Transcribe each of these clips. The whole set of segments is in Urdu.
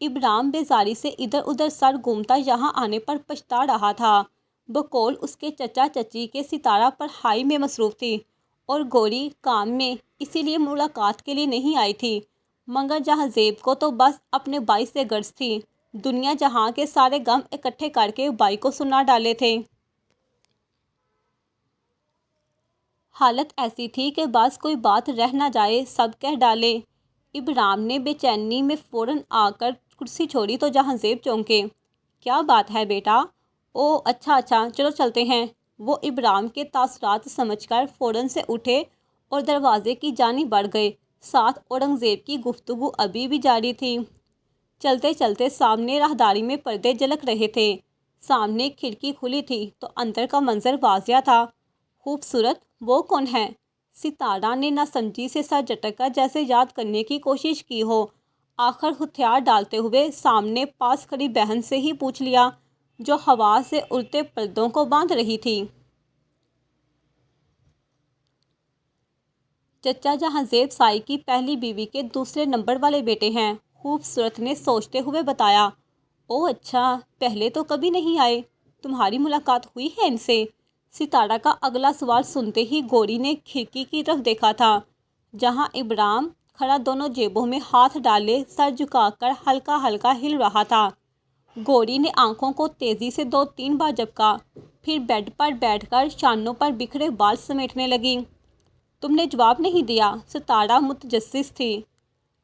ابرام بیزاری سے ادھر ادھر سر گھومتا یہاں آنے پر پچھتا رہا تھا۔ بقول اس کے چچا چچی کے ستارہ پڑھائی میں مصروف تھی اور گوری کام میں، اسی لیے ملاقات کے لیے نہیں آئی تھی، مگر جہاں زیب کو تو بس اپنے بھائی سے غرض تھی، دنیا جہاں کے سارے غم اکٹھے کر کے بھائی کو سنا ڈالے تھے۔ حالت ایسی تھی کہ بس کوئی بات رہ نہ جائے سب کہہ ڈالے۔ ابرام نے بے چینی میں فوراً آ کر کرسی چھوڑی تو جہاں زیب چونکے۔ کیا بات ہے بیٹا؟ او اچھا چلو چلتے ہیں۔ وہ ابرام کے تاثرات سمجھ کر فوراً سے اٹھے اور دروازے کی جانب بڑھ گئے، ساتھ اورنگزیب کی گفتگو ابھی بھی جاری تھی۔ چلتے چلتے سامنے راہداری میں پردے جھلک رہے تھے، سامنے کھڑکی کھلی تھی تو اندر کا منظر واضح تھا۔ خوبصورت، وہ کون ہے؟ ستارہ نے نہ سمجھی سے سر جھٹک کر جیسے یاد کرنے کی کوشش کی ہو، آخر ہتھیار ڈالتے ہوئے سامنے پاس کھڑی بہن سے ہی پوچھ لیا، جو ہوا سے اڑتے پردوں کو باندھ رہی تھی۔ چچا جہاں زیب سائی کی پہلی بیوی کے دوسرے نمبر والے بیٹے ہیں، خوبصورت نے سوچتے ہوئے بتایا۔ او اچھا، پہلے تو کبھی نہیں آئے، تمہاری ملاقات ہوئی ہے ان سے؟ ستارہ کا اگلا سوال سنتے ہی گوری نے کھڑکی کی طرف دیکھا تھا، جہاں ابرام کھڑا دونوں جیبوں میں ہاتھ ڈالے سر جھکا کر ہلکا ہلکا ہل رہا تھا۔ گوری نے آنکھوں کو تیزی سے 2-3 بار جھپکا، پھر بیڈ پر بیٹھ کر شانوں پر بکھرے بال سمیٹنے لگی۔ تم نے جواب نہیں دیا؟ ستارہ متجسس تھی۔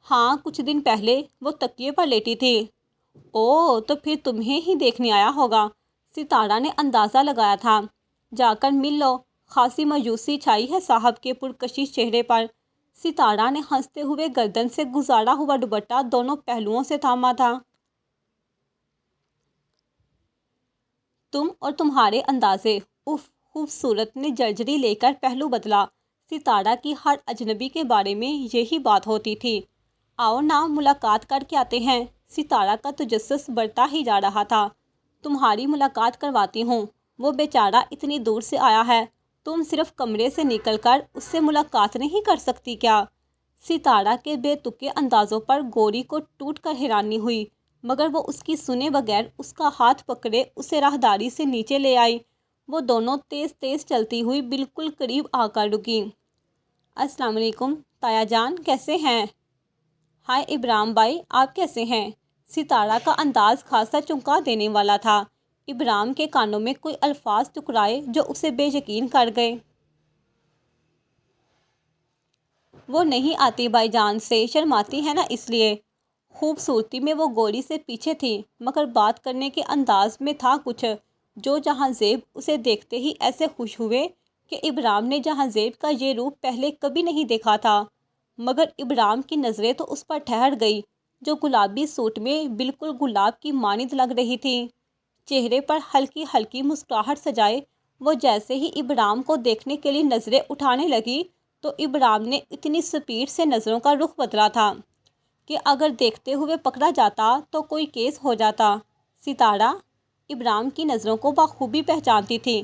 ہاں، کچھ دن پہلے وہ تکیے پر لیٹی تھی۔ او تو پھر تمہیں ہی دیکھنے آیا ہوگا، ستارہ نے اندازہ لگایا تھا۔ جا کر مل لو، خاصی مایوسی چھائی ہے صاحب کے پرکشش چہرے پر۔ ستارہ نے ہنستے ہوئے گردن سے گزارا ہوا دوپٹہ دونوں پہلوؤں سے تھاما تھا۔ تم اور تمہارے اندازے، اف، خوبصورت نے جرجری لے کر پہلو بدلا۔ ستارہ کی ہر اجنبی کے بارے میں یہی بات ہوتی تھی۔ آؤ نا، ملاقات کر کے آتے ہیں۔ ستارہ کا تجسس بڑھتا ہی جا رہا تھا۔ تمہاری ملاقات کرواتی ہوں، وہ بیچارہ اتنی دور سے آیا ہے، تم صرف کمرے سے نکل کر اس سے ملاقات نہیں کر سکتی کیا؟ ستارہ کے بے تکے اندازوں پر گوری کو ٹوٹ کر حیرانی ہوئی، مگر وہ اس کی سنے بغیر اس کا ہاتھ پکڑے اسے راہداری سے نیچے لے آئی۔ وہ دونوں تیز تیز چلتی ہوئی بالکل قریب آ کر رکیں۔ السلام علیکم تایا جان، کیسے ہیں؟ ہائے ابرام بھائی، آپ کیسے ہیں؟ ستارہ کا انداز خاصا چونکا دینے والا تھا۔ ابرام کے کانوں میں کوئی الفاظ ٹکرائے جو اسے بے یقین کر گئے۔ وہ نہیں آتی بھائی جان سے، شرماتی ہے نا اس لیے۔ خوبصورتی میں وہ گوری سے پیچھے تھی، مگر بات کرنے کے انداز میں تھا کچھ جو جہاں زیب اسے دیکھتے ہی ایسے خوش ہوئے کہ ابرام نے جہاں زیب کا یہ روپ پہلے کبھی نہیں دیکھا تھا۔ مگر ابرام کی نظریں تو اس پر ٹھہر گئی، جو گلابی سوٹ میں بالکل گلاب کی مانند لگ رہی تھی۔ چہرے پر ہلکی ہلکی مسکراہٹ سجائے وہ جیسے ہی ابرام کو دیکھنے کے لیے نظریں اٹھانے لگی تو ابرام نے اتنی سپیڈ سے نظروں کا رخ بدلا تھا کہ اگر دیکھتے ہوئے پکڑا جاتا تو کوئی کیس ہو جاتا۔ ستارہ ابرام کی نظروں کو بخوبی پہچانتی تھی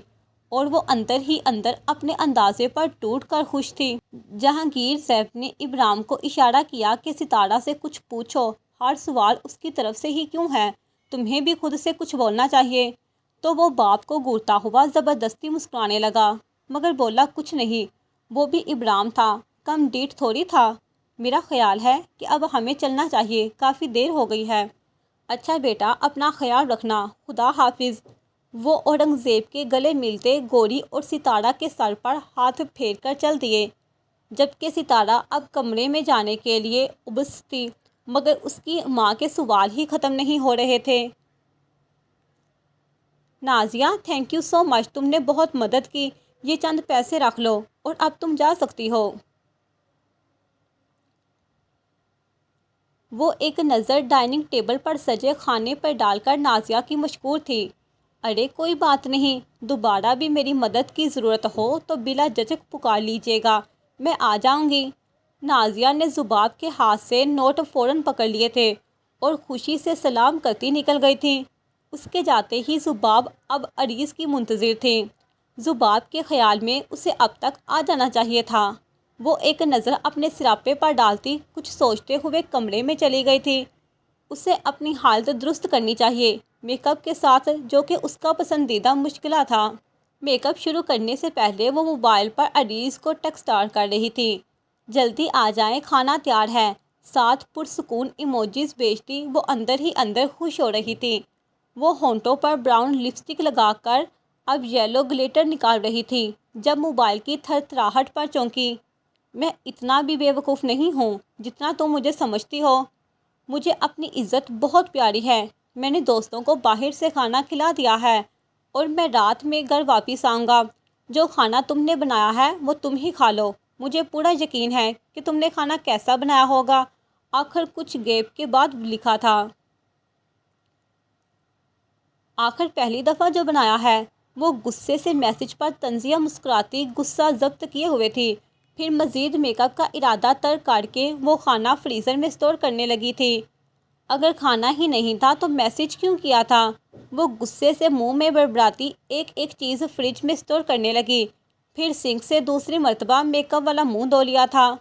اور وہ اندر ہی اندر اپنے اندازے پر ٹوٹ کر خوش تھی۔ جہانگیر زیب نے ابرام کو اشارہ کیا کہ ستارہ سے کچھ پوچھو، ہر سوال اس کی طرف سے ہی کیوں ہے، تمہیں بھی خود سے کچھ بولنا چاہیے۔ تو وہ باپ کو گھورتا ہوا زبردستی مسکرانے لگا، مگر بولا کچھ نہیں۔ وہ بھی ابرام تھا، کم ڈیٹھ تھوڑی تھا۔ میرا خیال ہے کہ اب ہمیں چلنا چاہیے، کافی دیر ہو گئی ہے۔ اچھا بیٹا، اپنا خیال رکھنا، خدا حافظ۔ وہ اورنگزیب کے گلے ملتے گوری اور ستارہ کے سر پر ہاتھ پھیر کر چل دیے، جبکہ ستارہ اب کمرے میں جانے کے لیے ابس تھی، مگر اس کی ماں کے سوال ہی ختم نہیں ہو رہے تھے۔ نازیہ، تھینک یو سو مچ، تم نے بہت مدد کی، یہ چند پیسے رکھ لو اور اب تم جا سکتی ہو۔ وہ ایک نظر ڈائننگ ٹیبل پر سجے کھانے پر ڈال کر نازیہ کی مشکور تھی۔ ارے کوئی بات نہیں، دوبارہ بھی میری مدد کی ضرورت ہو تو بلا جھجک پکار لیجیے گا، میں آ جاؤں گی۔ نازیہ نے زباب کے ہاتھ سے نوٹ فوراً پکڑ لیے تھے اور خوشی سے سلام کرتی نکل گئی تھی۔ اس کے جاتے ہی زباب اب عریض کی منتظر تھی۔ زباب کے خیال میں اسے اب تک آ جانا چاہیے تھا۔ وہ ایک نظر اپنے سراپے پر ڈالتی کچھ سوچتے ہوئے کمرے میں چلی گئی تھی۔ اسے اپنی حالت درست کرنی چاہیے، میک اپ کے ساتھ، جو کہ اس کا پسندیدہ مشغلہ تھا۔ میک اپ شروع کرنے سے پہلے وہ موبائل پر عریض کو ٹیکسٹ کر رہی تھی۔ جلدی آ جائیں، کھانا تیار ہے، ساتھ پرسکون ایموجیز بھیجتی وہ اندر ہی اندر خوش ہو رہی تھی۔ وہ ہونٹوں پر براؤن لپسٹک لگا کر اب یلو گلیٹر نکال رہی تھی جب موبائل کی تھرتھراہٹ پر چونکی۔ میں اتنا بھی بے وقوف نہیں ہوں جتنا تم مجھے سمجھتی ہو۔ مجھے اپنی عزت بہت پیاری ہے۔ میں نے دوستوں کو باہر سے کھانا کھلا دیا ہے اور میں رات میں گھر واپس آؤں گا۔ جو کھانا تم نے بنایا ہے وہ تم ہی کھا لو۔ مجھے پورا یقین ہے کہ تم نے کھانا کیسا بنایا ہوگا۔ آخر کچھ گیپ کے بعد لکھا تھا۔ آخر پہلی دفعہ جو بنایا ہے۔ وہ غصے سے میسج پر طنزیہ مسکراتی غصہ ضبط کیے ہوئے تھی۔ پھر مزید میک اپ کا ارادہ ترک کر کے وہ کھانا فریزر میں اسٹور کرنے لگی تھی۔ اگر کھانا ہی نہیں تھا تو میسج کیوں کیا تھا؟ وہ غصے سے منہ میں بڑبڑاتی ایک ایک چیز فریج میں اسٹور کرنے لگی۔ پھر سنک سے دوسری مرتبہ میک اپ والا منہ دھو لیا تھا۔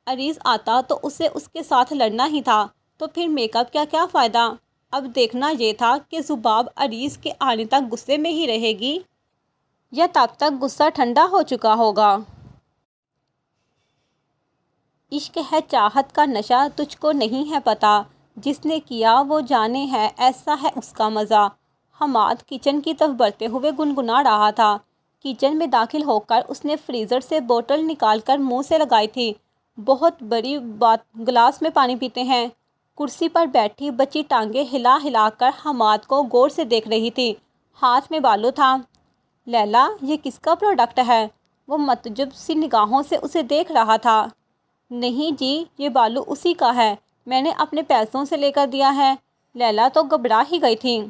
عریض آتا تو اسے اس کے ساتھ لڑنا ہی تھا، تو پھر میک اپ کا کیا فائدہ؟ اب دیکھنا یہ تھا کہ زباب عریض کے آنے تک غصے میں ہی رہے گی یا تب تک غصہ ٹھنڈا ہو چکا ہوگا۔ عشق ہے چاہت کا نشہ تجھ کو نہیں ہے پتہ، جس نے کیا وہ جانے ہے ایسا ہے اس کا مزہ۔ حماد کچن کی طرف بڑھتے ہوئے گنگنا رہا تھا۔ کچن میں داخل ہو کر اس نے فریزر سے بوتل نکال کر منہ سے لگائی تھی۔ بہت بڑی بات، گلاس میں پانی پیتے ہیں۔ کرسی پر بیٹھی بچی ٹانگیں ہلا ہلا کر حماد کو غور سے دیکھ رہی تھی۔ ہاتھ میں بالو تھا۔ لیلا، یہ کس کا پروڈکٹ ہے؟ وہ متعجب سی نگاہوں سے اسے دیکھ رہا تھا۔ نہیں جی، یہ بالو اسی کا ہے، میں نے اپنے پیسوں سے لے کر دیا ہے۔ لیلا تو گھبرا ہی گئی تھی۔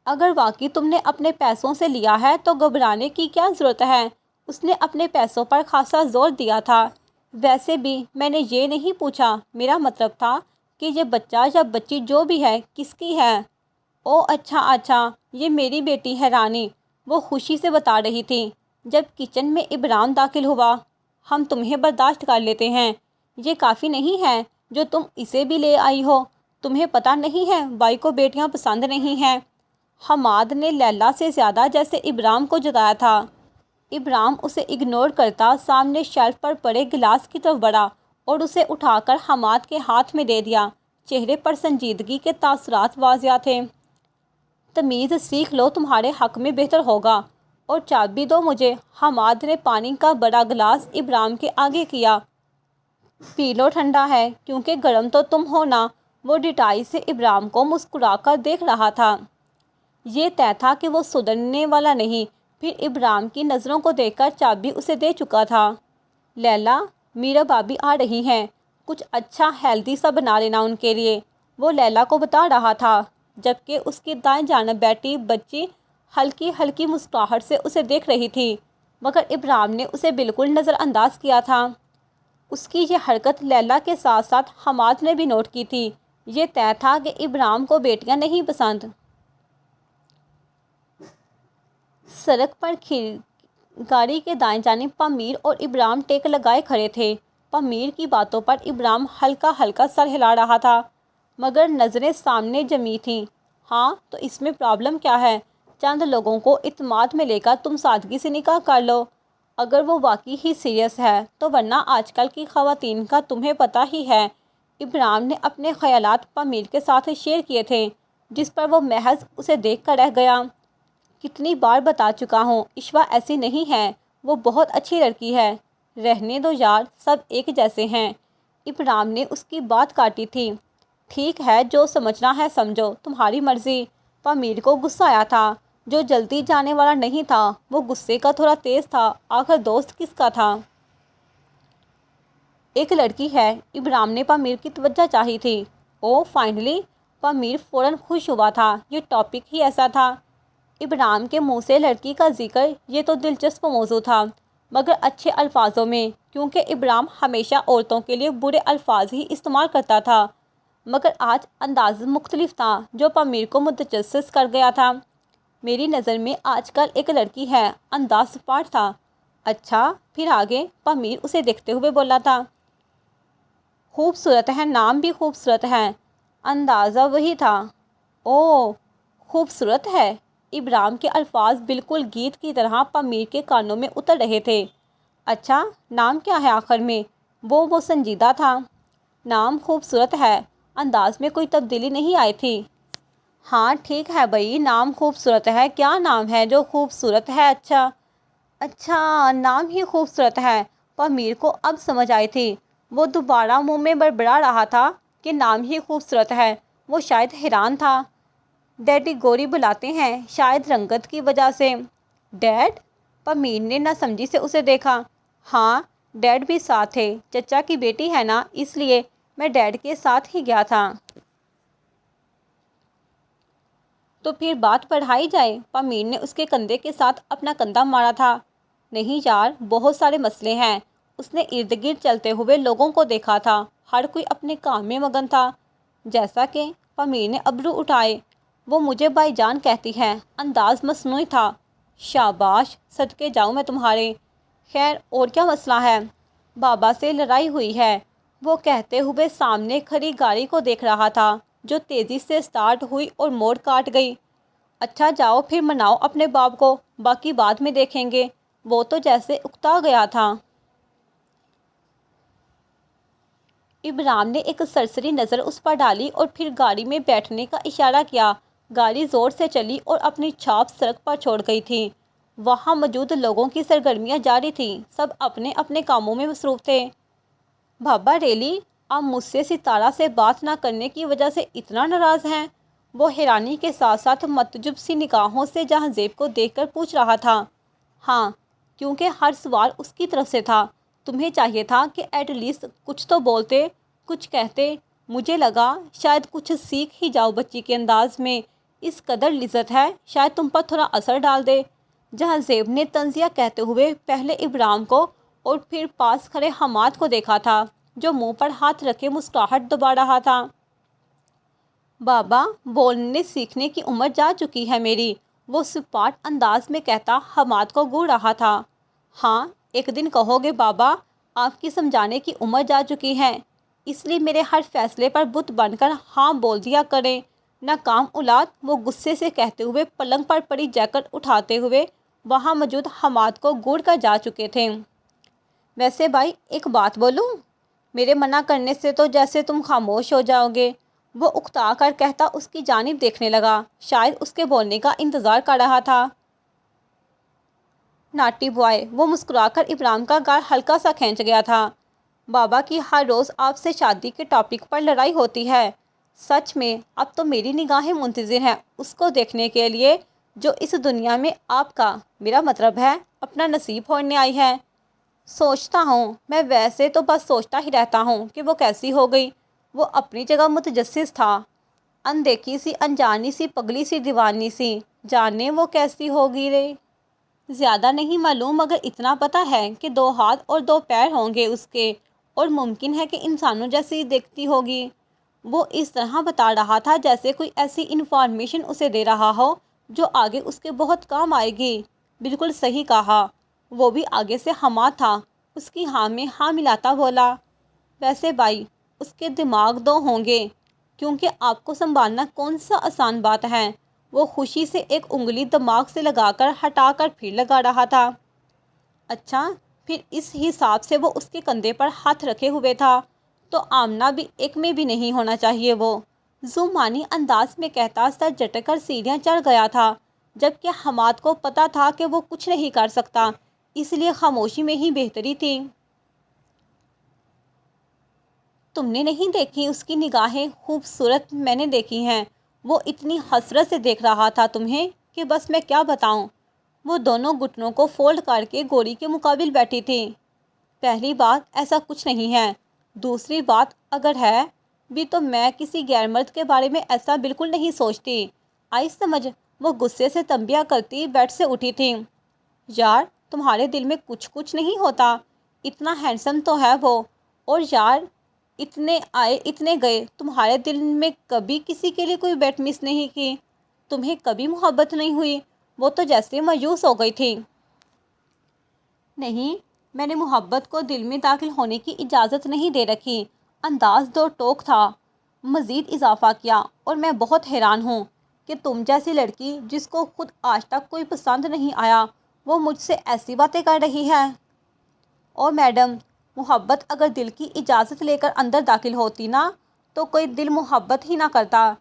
اگر واقعی تم نے اپنے پیسوں سے لیا ہے تو گھبرانے کی کیا ضرورت ہے؟ اس نے اپنے پیسوں پر خاصا زور دیا تھا۔ ویسے بھی میں نے یہ نہیں پوچھا، میرا مطلب تھا کہ یہ بچہ یا بچی جو بھی ہے کس کی ہے؟ او اچھا اچھا، یہ میری بیٹی ہے رانی، وہ خوشی سے بتا رہی تھی جب کچن میں ابرام داخل ہوا۔ ہم تمہیں برداشت کر لیتے ہیں، یہ کافی نہیں ہے جو تم اسے بھی لے آئی ہو؟ تمہیں پتہ نہیں ہے بائی کو بیٹیاں پسند نہیں ہیں۔ حماد نے لیلا سے زیادہ جیسے ابرام کو جتایا تھا۔ ابرام اسے اگنور کرتا سامنے شیلف پر پڑے گلاس کی طرف بڑھا اور اسے اٹھا کر حماد کے ہاتھ میں دے دیا۔ چہرے پر سنجیدگی کے تاثرات واضح تھے۔ تمیز سیکھ لو، تمہارے حق میں بہتر ہوگا، اور چابی دو مجھے۔ حماد نے پانی کا بڑا گلاس ابرام کے آگے کیا۔ پی لو، ٹھنڈا ہے، کیونکہ گرم تو تم ہو نا۔ وہ ڈٹائی سے ابرام کو مسکرا کر دیکھ رہا تھا۔ یہ طے تھا کہ وہ سدھرنے والا نہیں۔ پھر ابرام کی نظروں کو دیکھ کر چابی اسے دے چکا تھا۔ لیلا، میرا بھابھی آ رہی ہیں، کچھ اچھا ہیلدی سا بنا لینا ان کے لیے، وہ لیلا کو بتا رہا تھا، جبکہ اس کی دائیں جانب بیٹھی بچی ہلکی ہلکی مسکراہٹ سے اسے دیکھ رہی تھی، مگر ابرام نے اسے بالکل نظر انداز کیا تھا۔ اس کی یہ حرکت لیلا کے ساتھ ساتھ حماد نے بھی نوٹ کی تھی۔ یہ طے تھا کہ ابرام کو بیٹیاں نہیں پسند۔ سڑک پر گاڑی کے دائیں جانب پامیر اور ابرام ٹیک لگائے کھڑے تھے۔ پامیر کی باتوں پر ابرام ہلکا ہلکا سر ہلا رہا تھا، مگر نظریں سامنے جمی تھیں۔ ہاں تو اس میں پرابلم کیا ہے؟ چند لوگوں کو اعتماد میں لے کر تم سادگی سے نکاح کر لو، اگر وہ واقعی ہی سیریس ہے تو، ورنہ آج کل کی خواتین کا تمہیں پتہ ہی ہے۔ ابرام نے اپنے خیالات پامیر کے ساتھ شیئر کیے تھے، جس پر وہ محض اسے دیکھ کر رہ گیا۔ کتنی بار بتا چکا ہوں، عشوہ ایسی نہیں ہے، وہ بہت اچھی لڑکی ہے۔ رہنے دو یار، سب ایک جیسے ہیں۔ ابرام نے اس کی بات کاٹی تھی۔ ٹھیک ہے، جو سمجھنا ہے سمجھو، تمہاری مرضی۔ پامیر کو غصہ آیا تھا۔ جو جلدی جانے والا نہیں تھا، وہ غصے کا تھوڑا تیز تھا۔ آخر دوست کس کا تھا؟ ایک لڑکی ہے۔ ابرام نے پامیر کی توجہ چاہی تھی۔ او فائنلی، پامیر فوراً خوش ہوا تھا۔ یہ ٹاپک ہی ایسا تھا۔ ابرام کے منہ سے لڑکی کا ذکر، یہ تو دلچسپ موضوع تھا، مگر اچھے الفاظوں میں، کیونکہ ابرام ہمیشہ عورتوں کے لیے برے الفاظ ہی استعمال کرتا تھا، مگر آج انداز مختلف تھا جو پامیر کو متجسس کر گیا تھا۔ میری نظر میں آج کل ایک لڑکی ہے، انداز سپاٹ تھا۔ اچھا، پھر آگے؟ پامیر اسے دیکھتے ہوئے بولا تھا۔ خوبصورت ہے، نام بھی خوبصورت ہے۔ اندازہ وہی تھا۔ اوہ، خوبصورت ہے۔ ابرام کے الفاظ بالکل گیت کی طرح پامیر کے کانوں میں اتر رہے تھے۔ اچھا، نام کیا ہے آخر میں؟ وہ سنجیدہ تھا۔ نام خوبصورت ہے، انداز میں کوئی تبدیلی نہیں آئی تھی۔ ہاں ٹھیک ہے بھائی، نام خوبصورت ہے۔ کیا نام ہے جو خوبصورت ہے؟ اچھا نام ہی خوبصورت ہے۔ پامیر کو اب سمجھ آئی تھی۔ وہ دوبارہ منہ میں بڑبڑا رہا تھا کہ نام ہی خوبصورت ہے۔ وہ شاید حیران تھا۔ ڈیڈی گوری بلاتے ہیں، شاید رنگت کی وجہ سے۔ ڈیڈ؟ پامیر نے نہ سمجھی سے اسے دیکھا۔ ہاں، ڈیڈ بھی ساتھ تھے، چچا کی بیٹی ہے نا، اس لیے میں ڈیڈ کے ساتھ ہی گیا تھا۔ تو پھر بات بڑھائی جائے؟ پامیر نے اس کے کندھے کے ساتھ اپنا کندھا مارا تھا۔ نہیں یار، بہت سارے مسئلے ہیں۔ اس نے ارد گرد چلتے ہوئے لوگوں کو دیکھا تھا، ہر کوئی اپنے کام میں مگن تھا۔ جیسا کہ پامیر نے ابرو اٹھائے۔ وہ مجھے بھائی جان کہتی ہے، انداز مصنوعی تھا۔ شاباش، صدقے جاؤں میں تمہارے۔ خیر، اور کیا مسئلہ ہے؟ بابا سے لڑائی ہوئی ہے، وہ کہتے ہوئے سامنے کھڑی گاڑی کو دیکھ رہا تھا جو تیزی سے سٹارٹ ہوئی اور موڑ کاٹ گئی۔ اچھا جاؤ پھر مناؤ اپنے باپ کو، باقی بعد میں دیکھیں گے۔ وہ تو جیسے اکتا گیا تھا۔ ابرام نے ایک سرسری نظر اس پر ڈالی اور پھر گاڑی میں بیٹھنے کا اشارہ کیا۔ گاڑی زور سے چلی اور اپنی چھاپ سڑک پر چھوڑ گئی تھی۔ وہاں موجود لوگوں کی سرگرمیاں جاری تھیں، سب اپنے اپنے کاموں میں مصروف تھے۔ بابا ریلی، آپ مجھ سے ستارہ سے بات نہ کرنے کی وجہ سے اتنا ناراض ہیں؟ وہ حیرانی کے ساتھ ساتھ متعجب سی نگاہوں سے جہاں زیب کو دیکھ کر پوچھ رہا تھا۔ ہاں، کیونکہ ہر سوال اس کی طرف سے تھا۔ تمہیں چاہیے تھا کہ ایٹ لیسٹ کچھ تو بولتے، کچھ کہتے۔ مجھے لگا شاید کچھ سیکھ ہی جاؤ بچی کے انداز میں۔ اس قدر لذت ہے، شاید تم پر تھوڑا اثر ڈال دے۔ جہاں زیب نے طنزیہ کہتے ہوئے پہلے ابرام کو اور پھر پاس کھڑے حماد کو دیکھا تھا جو منہ پر ہاتھ رکھے مسکراہٹ دبا رہا تھا۔ بابا، بولنے سیکھنے کی عمر جا چکی ہے میری، وہ سپاٹ انداز میں کہتا حماد کو گھور رہا تھا۔ ہاں، ایک دن کہو گے بابا، آپ کی سمجھانے کی عمر جا چکی ہے، اس لیے میرے ہر فیصلے پر بت بن کر ہاں بول دیا کریں۔ ناکام اولاد، وہ غصے سے کہتے ہوئے پلنگ پر پڑی جیکٹ اٹھاتے ہوئے وہاں موجود حماد کو گھور کر جا چکے تھے۔ ویسے بھائی، ایک بات بولوں؟ میرے منع کرنے سے تو جیسے تم خاموش ہو جاؤ گے، وہ اکتا کر کہتا اس کی جانب دیکھنے لگا، شاید اس کے بولنے کا انتظار کر رہا تھا۔ ناٹی بوائے، وہ مسکرا کر ابرام کا گال ہلکا سا کھینچ گیا تھا۔ بابا کی ہر روز آپ سے شادی کے ٹاپک پر لڑائی ہوتی ہے۔ سچ میں اب تو میری نگاہیں منتظر ہیں اس کو دیکھنے کے لیے جو اس دنیا میں آپ کا، میرا مطلب ہے، اپنا نصیب ہونے آئی ہے۔ سوچتا ہوں، میں ویسے تو بس سوچتا ہی رہتا ہوں کہ وہ کیسی ہو گئی۔ وہ اپنی جگہ متجسس تھا، اندیکھی سی، انجانی سی، پگلی سی، دیوانی سی۔ جانے وہ کیسی ہوگی رے؟ زیادہ نہیں معلوم، مگر اتنا پتہ ہے کہ 2 ہاتھ اور 2 پیر ہوں گے اس کے، اور ممکن ہے کہ انسانوں جیسی دیکھتی ہوگی۔ وہ اس طرح بتا رہا تھا جیسے کوئی ایسی انفارمیشن اسے دے رہا ہو جو آگے اس کے بہت کام آئے گی۔ بالکل صحیح کہا۔ وہ بھی آگے سے حماد تھا، اس کی ہاں میں ہاں ملاتا بولا۔ ویسے بھائی، اس کے دماغ 2 ہوں گے، کیونکہ آپ کو سنبھالنا کون سا آسان بات ہے۔ وہ خوشی سے ایک انگلی دماغ سے لگا کر ہٹا کر پھر لگا رہا تھا۔ اچھا، پھر اس حساب سے وہ اس کے کندھے پر ہاتھ رکھے ہوئے تھا تو آمنہ بھی ایک میں بھی نہیں ہونا چاہیے۔ وہ ذومانی انداز میں کہتا سر جھٹک کر سیڑھیاں چڑھ گیا تھا، جبکہ حماد کو پتہ تھا کہ وہ کچھ نہیں کر سکتا، اس لیے خاموشی میں ہی بہتری تھی۔ تم نے نہیں دیکھی اس کی نگاہیں؟ خوبصورت میں نے دیکھی ہیں۔ وہ اتنی حسرت سے دیکھ رہا تھا تمہیں کہ بس میں کیا بتاؤں۔ وہ دونوں گھٹنوں کو فولڈ کر کے گوری کے مقابل بیٹھی تھی۔ پہلی بات، ایسا کچھ نہیں ہے۔ دوسری بات، اگر ہے بھی تو میں کسی غیر مرد کے بارے میں ایسا بالکل نہیں سوچتی۔ آئی سمجھ؟ وہ غصے سے تنبیہ کرتی بیٹھ سے اٹھی تھی۔ یار، تمہارے دل میں کچھ نہیں ہوتا؟ اتنا ہینڈسم تو ہے وہ، اور یار اتنے آئے اتنے گئے، تمہارے دل میں کبھی کسی کے لیے کوئی بیٹ مس نہیں کی؟ تمہیں کبھی محبت نہیں ہوئی؟ وہ تو جیسے مایوس ہو گئی تھی۔ نہیں، میں نے محبت کو دل میں داخل ہونے کی اجازت نہیں دے رکھی۔ انداز دو ٹوک تھا۔ مزید اضافہ کیا، اور میں بہت حیران ہوں کہ تم جیسی لڑکی جس کو خود آج تک کوئی پسند نہیں آیا وہ مجھ سے ایسی باتیں کر رہی ہے۔ اور میڈم، محبت اگر دل کی اجازت لے کر اندر داخل ہوتی نا تو کوئی دل محبت ہی نہ کرتا،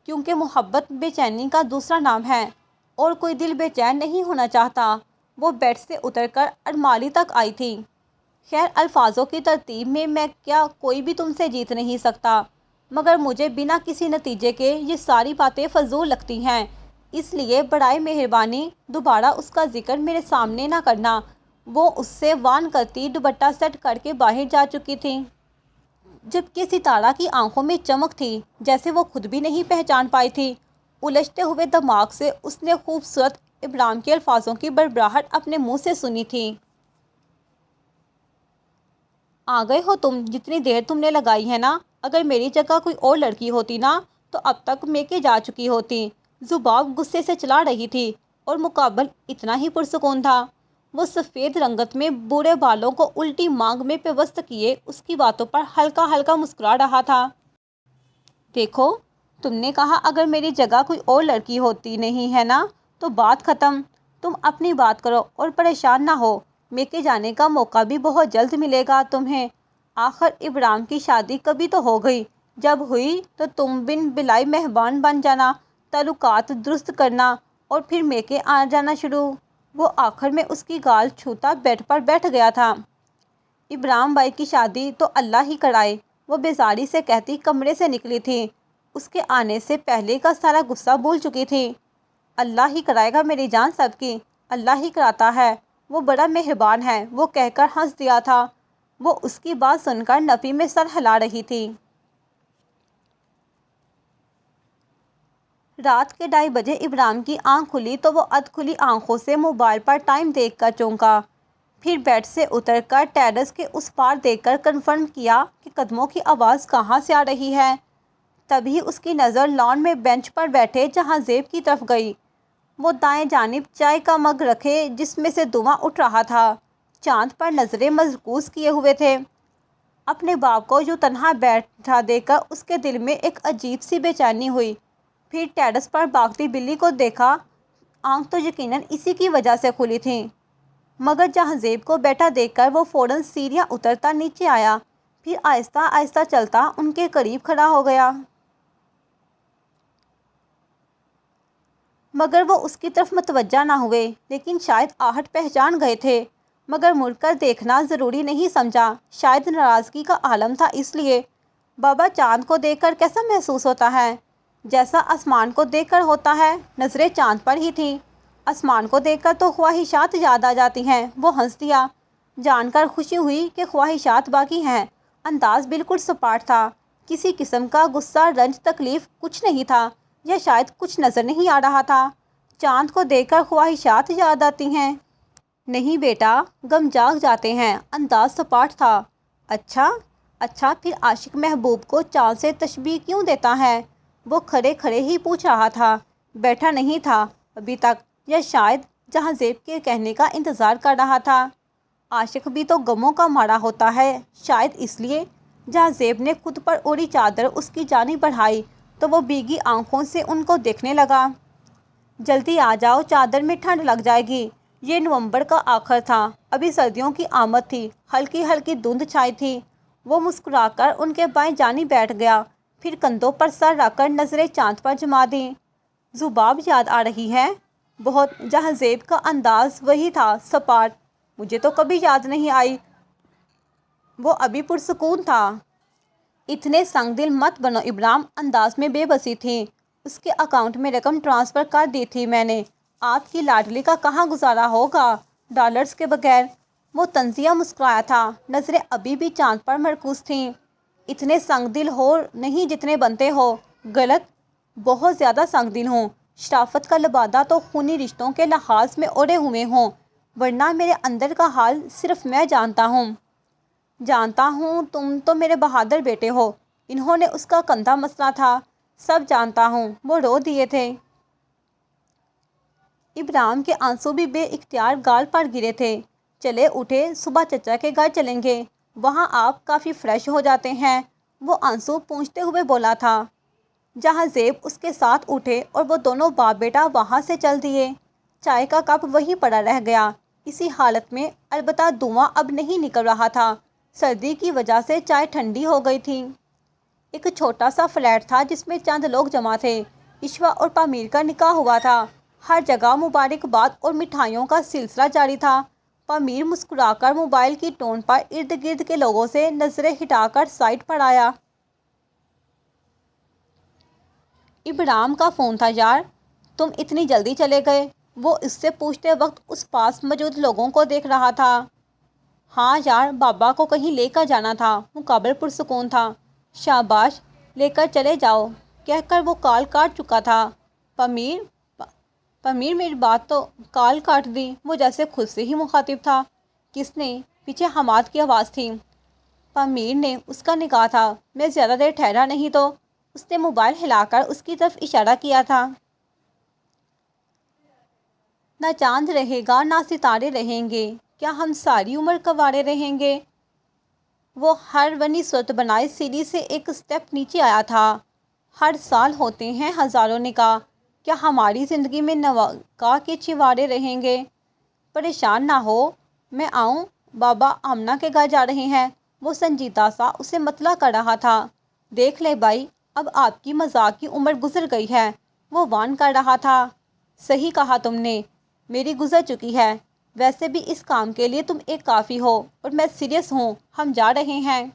کیونکہ محبت بے چینی کا دوسرا نام ہے، اور کوئی دل بے چین نہیں ہونا چاہتا۔ وہ بیڈ سے اتر کر الماری تک آئی تھی۔ خیر، الفاظوں کی ترتیب میں کیا کوئی بھی تم سے جیت نہیں سکتا، مگر مجھے بنا کسی نتیجے کے یہ ساری باتیں فضول لگتی ہیں، اس لیے برائے مہربانی دوبارہ اس کا ذکر میرے سامنے نہ کرنا۔ وہ اس سے وان کرتی دوپٹہ سیٹ کر کے باہر جا چکی تھی، جبکہ ستارہ کی آنکھوں میں چمک تھی جیسے وہ خود بھی نہیں پہچان پائی تھی۔ الجھتے ہوئے دماغ سے اس نے خوبصورت ابرام کے الفاظوں کی بھربراہٹ اپنے منہ سے سنی تھی۔ آ گئے ہو تم، جتنی دیر تم نے لگائی ہے نا، اگر میری جگہ کوئی اور لڑکی ہوتی نا تو اب تک میکے جا چکی ہوتی۔ زباب غصے سے چلا رہی تھی اور مقابل اتنا ہی پرسکون تھا۔ وہ سفید رنگت میں بوڑھے بالوں کو الٹی مانگ میں پیوست کیے اس کی باتوں پر ہلکا ہلکا مسکرا رہا تھا۔ دیکھو، تم نے کہا اگر میری جگہ کوئی اور لڑکی ہوتی نہیں ہے نا تو بات ختم۔ تم اپنی بات کرو اور پریشان نہ ہو، میکے جانے کا موقع بھی بہت جلد ملے گا تمہیں۔ آخر ابرام کی شادی کبھی تو ہو گئی، جب ہوئی تو تم بن بلائی مہمان بن جانا، تعلقات درست کرنا اور پھر میکے آ جانا شروع۔ وہ آخر میں اس کی گال چھوتا بیڈ پر بیٹھ گیا تھا۔ ابرام بھائی کی شادی تو اللہ ہی کرائے، وہ بیزاری سے کہتی کمرے سے نکلی تھی۔ اس کے آنے سے پہلے کا سارا غصہ بھول چکی تھی۔ اللہ ہی کرائے گا میری جان سب کی، اللہ ہی کراتا ہے، وہ بڑا مہربان ہے، وہ کہہ کر ہنس دیا تھا۔ وہ اس کی بات سن کر نفی میں سر ہلا رہی تھی۔ رات کے 2:30 بجے ابرام کی آنکھ کھلی تو وہ ادھ کھلی آنکھوں سے موبائل پر ٹائم دیکھ کر چونکا، پھر بیڈ سے اتر کر ٹیرس کے اس پار دیکھ کر کنفرم کیا کہ قدموں کی آواز کہاں سے آ رہی ہے۔ تبھی اس کی نظر لان میں بینچ پر بیٹھے جہاں زیب کی طرف گئی۔ وہ دائیں جانب چائے کا مگ رکھے جس میں سے دھواں اٹھ رہا تھا، چاند پر نظریں مرکوز کیے ہوئے تھے۔ اپنے باپ کو یوں تنہا بیٹھا دیکھ کر اس کے دل میں ایک عجیب سی بے چینی ہوئی۔ پھر ٹیرس پر بھاگتی بلی کو دیکھا، آنکھ تو یقیناً اسی کی وجہ سے کھلی تھی، مگر جہاں زیب کو بیٹھا دیکھ کر وہ فوراً سیڑھیاں اترتا نیچے آیا، پھر آہستہ آہستہ چلتا ان کے قریب کھڑا ہو گیا۔ مگر وہ اس کی طرف متوجہ نہ ہوئے، لیکن شاید آہٹ پہچان گئے تھے، مگر مڑ کر دیکھنا ضروری نہیں سمجھا، شاید ناراضگی کا عالم تھا اس لیے۔ بابا، چاند کو دیکھ کر کیسا محسوس ہوتا ہے؟ جیسا آسمان کو دیکھ کر ہوتا ہے۔ نظریں چاند پر ہی تھیں۔ آسمان کو دیکھ کر تو خواہشات یاد آ جاتی ہیں۔ وہ ہنس دیا، جان کر خوشی ہوئی کہ خواہشات باقی ہیں۔ انداز بالکل سپاٹ تھا، کسی قسم کا غصہ، رنج، تکلیف کچھ نہیں تھا، یا شاید کچھ نظر نہیں آ رہا تھا۔ چاند کو دیکھ کر خواہشات یاد آتی ہیں؟ نہیں بیٹا، غم جاگ جاتے ہیں۔ انداز سپاٹ تھا۔ اچھا، پھر عاشق محبوب کو چاند سے تشبیہ کیوں دیتا ہے؟ وہ کھڑے کھڑے ہی پوچھ رہا تھا، بیٹھا نہیں تھا ابھی تک، یا شاید جہاں زیب کے کہنے کا انتظار کر رہا تھا۔ عاشق بھی تو غموں کا مارا ہوتا ہے، شاید اس لیے۔ جہاں زیب نے خود پر اوڑھی چادر اس کی جانب بڑھائی تو وہ بھیگی آنکھوں سے ان کو دیکھنے لگا۔ جلدی آ جاؤ، چادر میں ٹھنڈ لگ جائے گی۔ یہ نومبر کا آخر تھا، ابھی سردیوں کی آمد تھی، ہلکی ہلکی دھند چھائی تھی۔ وہ مسکرا کر ان کے بائیں جانب بیٹھ گیا، پھر کندھوں پر سر رکھ کر نظریں چاند پر جما دیں۔ زباب یاد آ رہی ہے؟ بہت۔ جہاں زیب کا انداز وہی تھا، سپاٹ۔ مجھے تو کبھی یاد نہیں آئی۔ وہ ابھی پرسکون تھا۔ اتنے سنگ دل مت بنو ابرام، انداز میں بے بسی تھی۔ اس کے اکاؤنٹ میں رقم ٹرانسفر کر دی تھی میں نے، آپ کی لاڈلی کا کہاں گزارا ہوگا ڈالرز کے بغیر۔ وہ طنزیہ مسکرایا تھا، نظریں ابھی بھی چاند پر مرکوز تھیں۔ اتنے سنگ دل ہو نہیں جتنے بنتے ہو۔ غلط، بہت زیادہ سنگ دل ہوں۔ شرافت کا لبادہ تو خونی رشتوں کے لحاظ میں اوڑھے ہوئے ہوں، ورنہ میرے اندر کا حال صرف میں جانتا ہوں۔ جانتا ہوں، تم تو میرے بہادر بیٹے ہو۔ انہوں نے اس کا کندھا مسلا تھا۔ سب جانتا ہوں، وہ رو دیے تھے۔ ابرام کے آنسو بھی بے اختیار گال پر گرے تھے۔ چلے اٹھے، صبح چچا کے گھر چلیں گے، وہاں آپ کافی فریش ہو جاتے ہیں، وہ آنسو پونچھتے ہوئے بولا تھا۔ جہاں زیب اس کے ساتھ اٹھے اور وہ دونوں باپ بیٹا وہاں سے چل دیے۔ چائے کا کپ وہیں پڑا رہ گیا، اسی حالت میں، البتہ دھواں اب نہیں نکل رہا تھا۔ سردی کی وجہ سے چائے ٹھنڈی ہو گئی تھی۔ ایک چھوٹا سا فلیٹ تھا جس میں چند لوگ جمع تھے۔ عشوہ اور پامیر کا نکاح ہوا تھا۔ ہر جگہ مبارکباد اور مٹھائیوں کا سلسلہ جاری تھا۔ پامیر مسکرا کر موبائل کی ٹون پر ارد گرد کے لوگوں سے نظریں ہٹا کر سائٹ پر آیا۔ ابرام کا فون تھا یار، تم اتنی جلدی چلے گئے؟ وہ اس سے پوچھتے وقت اس پاس موجود لوگوں کو دیکھ رہا تھا۔ ہاں یار، بابا کو کہیں لے کر جانا تھا، مقابل پرسکون تھا۔ شاباش، لے کر چلے جاؤ، کہہ کر وہ کال کاٹ چکا تھا۔ پامیر میری بات تو کال کاٹ دی، وہ جیسے خود سے ہی مخاطب تھا۔ کس نے؟ پیچھے حماد کی آواز تھی۔ پامیر نے، اس کا نکاح تھا، میں زیادہ دیر ٹھہرا نہیں تو۔ اس نے موبائل ہلا کر اس کی طرف اشارہ کیا تھا۔ نہ چاند رہے گا نہ ستارے رہیں گے، کیا ہم ساری عمر کنوارے رہیں گے؟ وہ ہر ونی صورت بنائے سیڑھی سے ایک سٹیپ نیچے آیا تھا۔ ہر سال ہوتے ہیں ہزاروں نکاح، کیا ہماری زندگی میں نکاح کے چنوارے رہیں گے؟ پریشان نہ ہو، میں آؤں، بابا آمنہ کے گھر جا رہے ہیں۔ وہ سنجیدہ سا اسے مطلع کر رہا تھا۔ دیکھ لے بھائی، اب آپ کی مذاق کی عمر گزر گئی ہے، وہ وارن کر رہا تھا۔ صحیح کہا تم نے، میری گزر چکی ہے۔ ویسے بھی اس کام کے لیے تم ایک کافی ہو، اور میں سیریس ہوں، ہم جا رہے ہیں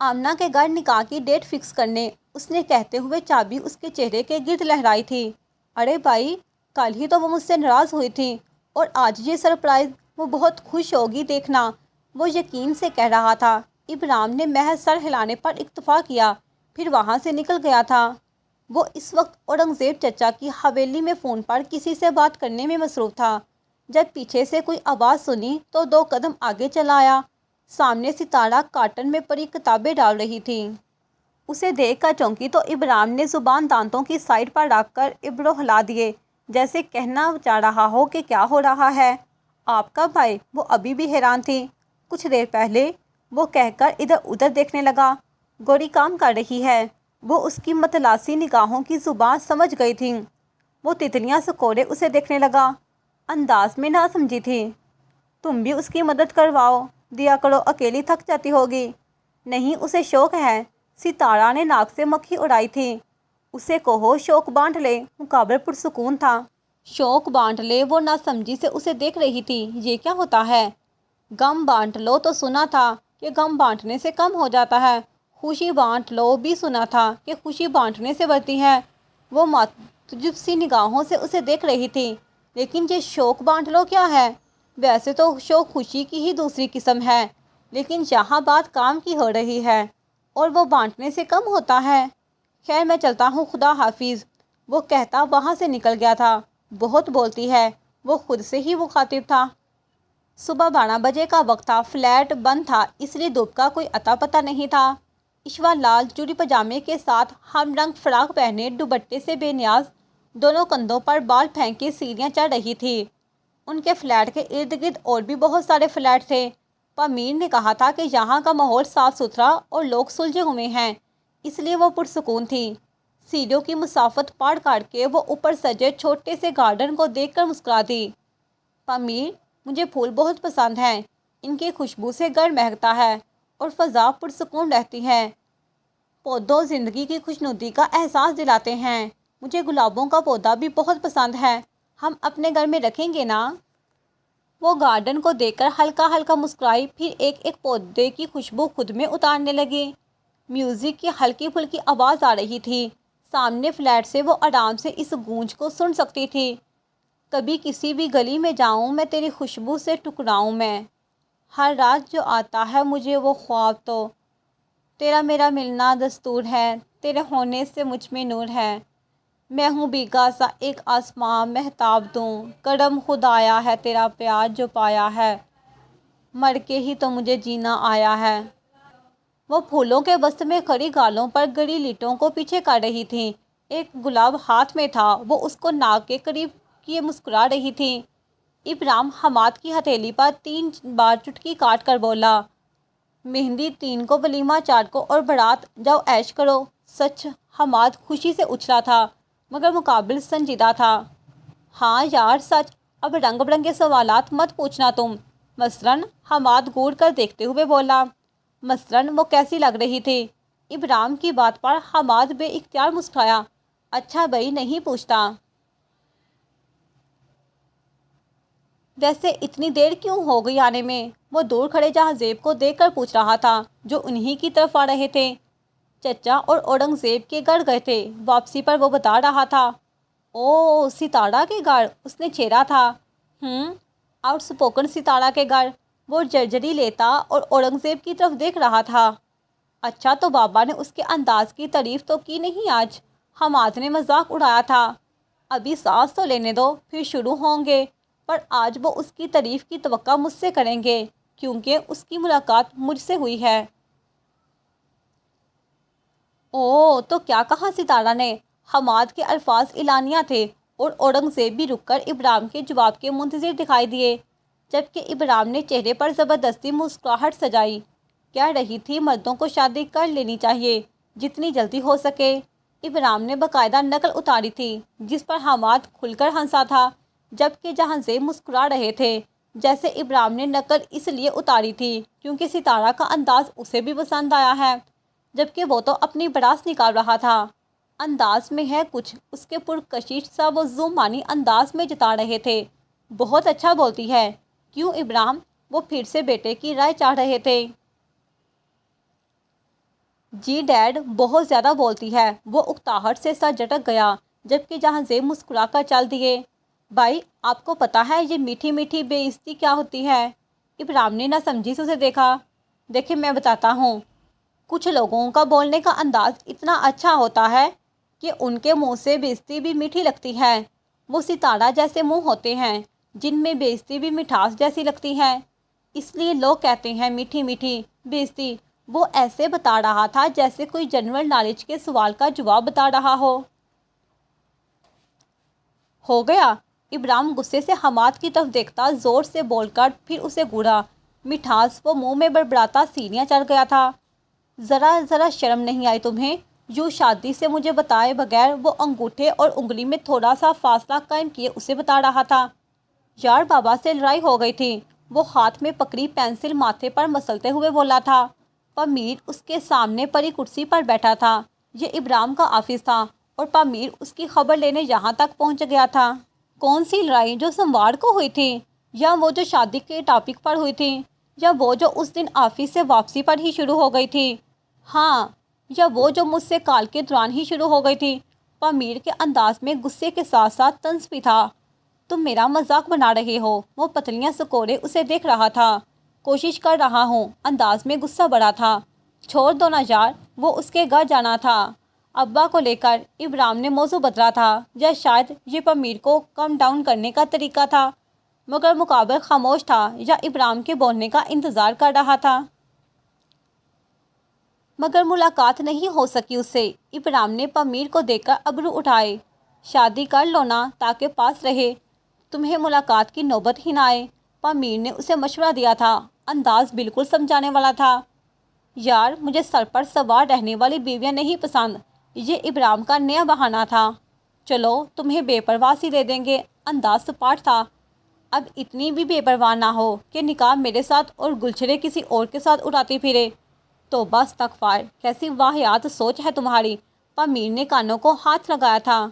آمنہ کے گھر نکاح کی ڈیٹ فکس کرنے، اس نے کہتے ہوئے چابی اس کے چہرے کے گرد لہرائی تھی۔ ارے بھائی، کل ہی تو وہ مجھ سے ناراض ہوئی تھی، اور آج یہ سرپرائز، وہ بہت خوش ہوگی دیکھنا، وہ یقین سے کہہ رہا تھا۔ ابرام نے محض سر ہلانے پر اکتفا کیا، پھر وہاں سے نکل گیا تھا۔ وہ اس وقت اورنگزیب چچا کی حویلی میں فون پر کسی سے بات کرنے میں مصروف تھا۔ جب پیچھے سے کوئی آواز سنی تو 2 قدم آگے چلا آیا۔ سامنے ستارہ کارٹن میں پڑی کتابیں ڈال رہی تھی۔ اسے دیکھ کر چونکی تو ابرام نے زبان دانتوں کی سائڈ پر رکھ کر ابرو ہلا دیے، جیسے کہنا چاہ رہا ہو کہ کیا ہو رہا ہے؟ آپ کا بھائی؟ وہ ابھی بھی حیران تھی۔ کچھ دیر پہلے، وہ کہہ کر ادھر ادھر دیکھنے لگا۔ گوری کام کر رہی ہے۔ وہ اس کی متلاسی نگاہوں کی زبان سمجھ گئی تھی۔ وہ تتلیاں سکوڑے اسے دیکھنے لگا، انداز میں نہ سمجھی تھی۔ تم بھی اس کی مدد کرواؤ دیا کرو، اکیلی تھک جاتی ہوگی۔ نہیں، اسے شوق ہے۔ ستارہ نے ناک سے مکھی اڑائی تھی۔ اسے کہو شوق بانٹ لے، مقابل پرسکون تھا۔ شوق بانٹ لے، وہ نہ سمجھی سے اسے دیکھ رہی تھی۔ یہ کیا ہوتا ہے؟ غم بانٹ لو تو سنا تھا کہ غم بانٹنے سے کم ہو جاتا ہے۔ خوشی بانٹ لو بھی سنا تھا کہ خوشی بانٹنے سے بڑھتی ہے۔ وہ معتجب سی نگاہوں سے اسے دیکھ رہی تھی۔ لیکن یہ شوق بانٹ لو کیا ہے؟ ویسے تو شوق خوشی کی ہی دوسری قسم ہے، لیکن یہاں بات کام کی ہو رہی ہے، اور وہ بانٹنے سے کم ہوتا ہے۔ خیر میں چلتا ہوں، خدا حافظ، وہ کہتا وہاں سے نکل گیا تھا۔ بہت بولتی ہے، وہ خود سے ہی مخاطب تھا۔ صبح 12 بجے کا وقت تھا، فلیٹ بند تھا، اس لیے دھوپ کا کوئی اتا پتہ نہیں تھا۔ عشوہ لال جوڑی پاجامے کے ساتھ ہم رنگ فراق پہنے دوپٹے سے بے نیاز، دونوں کندھوں پر بال پھینکے سیڑھیاں چڑھ رہی تھی۔ ان کے فلیٹ کے ارد گرد اور بھی بہت سارے فلیٹ تھے۔ پامیر نے کہا تھا کہ یہاں کا ماحول صاف ستھرا اور لوگ سلجھے ہوئے ہیں، اس لیے وہ پرسکون تھی۔ سیڑھیوں کی مسافت پار کر کے وہ اوپر سجے چھوٹے سے گارڈن کو دیکھ کر مسکرا دی۔ پامیر، مجھے پھول بہت پسند ہیں، ان کی خوشبو سے گھر مہکتا ہے اور فضا پرسکون رہتی ہے۔ پودوں زندگی کی خوشنودی کا احساس دلاتے ہیں۔ مجھے گلابوں کا پودا بھی بہت پسند ہے، ہم اپنے گھر میں رکھیں گے نا؟ وہ گارڈن کو دیکھ کر ہلکا ہلکا مسکرائی، پھر ایک ایک پودے کی خوشبو خود میں اتارنے لگی۔ میوزک کی ہلکی پھلکی آواز آ رہی تھی۔ سامنے فلیٹ سے وہ آرام سے اس گونج کو سن سکتی تھی۔ کبھی کسی بھی گلی میں جاؤں میں تیری خوشبو سے ٹکراؤں میں، ہر رات جو آتا ہے مجھے وہ خواب، تو تیرا میرا ملنا دستور ہے، تیرے ہونے سے مجھ میں نور ہے، میں ہوں بھیگا سا ایک آسمان مہتاب دوں، کرم خدایا ہے تیرا پیار جو پایا ہے، مر کے ہی تو مجھے جینا آیا ہے۔ وہ پھولوں کے وسط میں کھڑی گالوں پر گڑی لٹوں کو پیچھے کر رہی تھی۔ ایک گلاب ہاتھ میں تھا، وہ اس کو ناک کے قریب کیے مسکرا رہی تھی۔ ابرام حماد کی ہتھیلی پر 3 بار چٹکی کاٹ کر بولا، مہندی 3 کو، ولیمہ 4 کو اور بارات جاؤ عیش کرو۔ سچ، حماد خوشی سے اچھلا تھا مگر مقابل سنجیدہ تھا۔ ہاں یار سچ، اب رنگ برنگے سوالات مت پوچھنا تم۔ مثلاً حماد گور کر دیکھتے ہوئے بولا۔ مثلاً وہ کیسی لگ رہی تھی؟ ابرام کی بات پر حماد بے اختیار مسکرایا۔ اچھا بھائی نہیں پوچھتا۔ ویسے اتنی دیر کیوں ہو گئی آنے میں؟ وہ دور کھڑے جہانزیب کو دیکھ کر پوچھ رہا تھا جو انہی کی طرف آ رہے تھے۔ چچا اور اورنگزیب کے گھر گئے تھے، واپسی پر وہ بتا رہا تھا۔ او ستارہ کے گھر؟ اس نے چھیڑا تھا۔ آؤٹ سپوکن ستارہ کے گھر، وہ جرجری لیتا اور اورنگزیب کی طرف دیکھ رہا تھا۔ اچھا تو بابا نے اس کے انداز کی تعریف تو کی نہیں آج؟ حماد نے مذاق اڑایا تھا۔ ابھی سانس تو لینے دو پھر شروع ہوں گے، پر آج وہ اس کی تعریف کی توقع مجھ سے کریں گے کیونکہ اس کی ملاقات مجھ سے ہوئی ہے۔ او تو کیا کہا ستارہ نے؟ حماد کے الفاظ اعلانیہ تھے اور اورنگزیب بھی رک کر ابرام کے جواب کے منتظر دکھائی دیے، جبکہ ابرام نے چہرے پر زبردستی مسکراہٹ سجائی۔ کہہ رہی تھی مردوں کو شادی کر لینی چاہیے جتنی جلدی ہو سکے۔ ابرام نے باقاعدہ نقل اتاری تھی جس پر حماد کھل کر ہنسا تھا، جبکہ جہانزیب مسکرا رہے تھے۔ جیسے ابرام نے نقل اس لیے اتاری تھی کیونکہ ستارہ کا انداز اسے بھی پسند آیا ہے، جبکہ وہ تو اپنی بڑاس نکال رہا تھا۔ انداز میں ہے کچھ، اس کے پرکشش سا وہ زومانی انداز میں جتا رہے تھے۔ بہت اچھا بولتی ہے۔ کیوں ابرام؟ وہ پھر سے بیٹے کی رائے چاہ رہے تھے۔ جی ڈیڈ، بہت زیادہ بولتی ہے۔ وہ اکتاہٹ سے سر جھٹک گیا، جبکہ جہانزیب مسکرا کر چل دیے۔ بھائی آپ کو پتہ ہے یہ میٹھی میٹھی بے عزتی کیا ہوتی ہے؟ ابرام نے نہ سمجھی سے اسے دیکھا۔ دیکھیں میں بتاتا ہوں۔ کچھ لوگوں کا بولنے کا انداز اتنا اچھا ہوتا ہے کہ ان کے منہ سے بے عزتی بھی میٹھی لگتی ہے۔ وہ ستارہ جیسے منہ ہوتے ہیں جن میں بے عزتی بھی مٹھاس جیسی لگتی ہے، اس لیے لوگ کہتے ہیں میٹھی میٹھی بے عزتی۔ وہ ایسے بتا رہا تھا جیسے کوئی جنرل نالج کے سوال کا جواب بتا رہا ہو۔ ہو گیا؟ ابرام غصے سے حماد کی طرف دیکھتا زور سے بول کر پھر اسے گھورا۔ مٹھاس وہ منہ میں بڑبڑاتا سینیاں چڑھ گیا تھا۔ ذرا شرم نہیں آئی تمہیں؟ یوں شادی سے مجھے بتائے بغیر وہ انگوٹھے اور انگلی میں تھوڑا سا فاصلہ قائم کیے اسے بتا رہا تھا۔ یار بابا سے لڑائی ہو گئی تھی، وہ ہاتھ میں پکڑی پینسل ماتھے پر مسلتے ہوئے بولا تھا۔ پامیر اس کے سامنے پری کرسی پر بیٹھا تھا۔ یہ ابرام کا آفس تھا اور پامیر اس کی خبر لینے یہاں تک پہنچ گیا تھا۔ کون سی لڑائی؟ جو سوموار کو ہوئی تھی، یا وہ جو شادی کے ٹاپک پر ہوئی تھی، یا وہ جو اس دن آفس سے واپسی پر ہی شروع ہو گئی تھی؟ ہاں، یا وہ جو مجھ سے کال کے دوران ہی شروع ہو گئی تھی؟ پامیر کے انداز میں غصے کے ساتھ ساتھ طنز بھی تھا۔ تم میرا مذاق بنا رہے ہو؟ وہ پتلیاں سکوڑے اسے دیکھ رہا تھا۔ کوشش کر رہا ہوں، انداز میں غصہ بڑا تھا۔ چھوڑ دو نا یار، وہ اس کے گھر جانا تھا ابا کو لے کر۔ ابرام نے موضوع بدلا تھا، یا شاید یہ پامیر کو کم ڈاؤن کرنے کا طریقہ تھا، مگر مقابل خاموش تھا یا ابرام کے بولنے کا انتظار کر رہا تھا۔ مگر ملاقات نہیں ہو سکی اس سے۔ ابرام نے پامیر کو دیکھ کر ابرو اٹھائے۔ شادی کر لو نا تاکہ پاس رہے، تمہیں ملاقات کی نوبت ہی نہ آئے، پامیر نے اسے مشورہ دیا تھا۔ انداز بالکل سمجھانے والا تھا۔ یار مجھے سر پر سوار رہنے والی بیویاں نہیں پسند، یہ ابرام کا نیا بہانہ تھا۔ چلو تمہیں بے پرواہ سی دے دیں گے۔ انداز سپاٹ تھا۔ اب اتنی بھی بے پرواہ نہ ہو کہ نکاح میرے ساتھ اور گلچھرے کسی اور کے ساتھ اڑاتی پھرے۔ توبہ استغفار، کیسی واہیات سوچ ہے تمہاری۔ پامیر نے کانوں کو ہاتھ لگایا تھا۔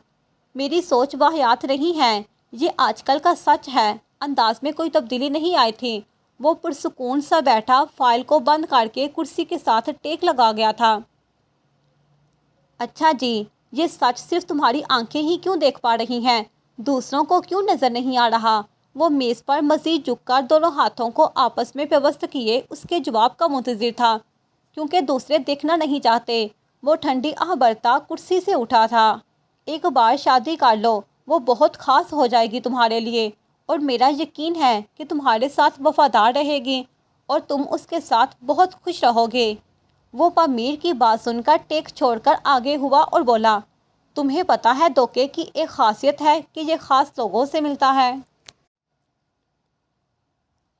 میری سوچ واہیات نہیں ہے، یہ آج کل کا سچ ہے۔ انداز میں کوئی تبدیلی نہیں آئی تھی۔ وہ پرسکون سا بیٹھا فائل کو بند کر کے کرسی کے ساتھ ٹیک لگا گیا تھا۔ اچھا جی، یہ سچ صرف تمہاری آنکھیں ہی کیوں دیکھ پا رہی ہیں، دوسروں کو کیوں نظر نہیں آ رہا؟ وہ میز پر مزید جھک کر دونوں ہاتھوں کو آپس میں پیوست کیے اس کے جواب کا منتظر تھا، کیونکہ دوسرے دیکھنا نہیں چاہتے۔ وہ ٹھنڈی آہ بھرتا کرسی سے اٹھا تھا۔ ایک بار شادی کر لو، وہ بہت خاص ہو جائے گی تمہارے لیے، اور میرا یقین ہے کہ تمہارے ساتھ وفادار رہے گی اور تم اس کے ساتھ بہت خوش رہو گے۔ وہ پامیر کی بات سن کر ٹیک چھوڑ کر آگے ہوا اور بولا، تمہیں پتہ ہے دھوکے کی ایک خاصیت ہے کہ یہ خاص لوگوں سے ملتا ہے۔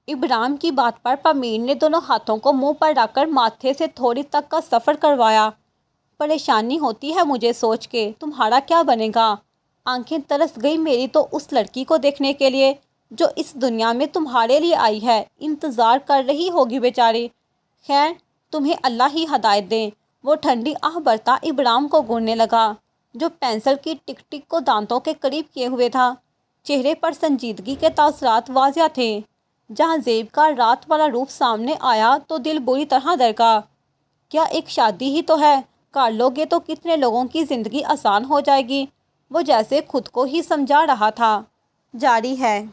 ابراہیم کی بات پر پامیر نے دونوں ہاتھوں کو منہ پر رکھ کر ماتھے سے تھوڑی تک کا سفر کروایا۔ پریشانی ہوتی ہے مجھے سوچ کے تمہارا کیا بنے گا۔ آنکھیں ترس گئی میری تو اس لڑکی کو دیکھنے کے لیے جو اس دنیا میں تمہارے لیے آئی ہے، انتظار کر رہی ہوگی بیچاری۔ خیر تمہیں اللہ ہی ہدایت دے۔ وہ ٹھنڈی آہ بھرتا ابراہیم کو گھورنے لگا جو پینسل کی ٹک ٹک کو دانتوں کے قریب کیے ہوئے تھا۔ چہرے پر سنجیدگی کے تاثرات واضح تھے۔ جہاں زیب کا رات والا روپ سامنے آیا تو دل بری طرح دھڑکا۔ کیا ایک شادی ہی تو ہے، کر لوگے تو کتنے لوگوں کی زندگی آسان ہو جائے گی۔ وہ جیسے خود کو ہی سمجھا رہا تھا۔ جاری ہے۔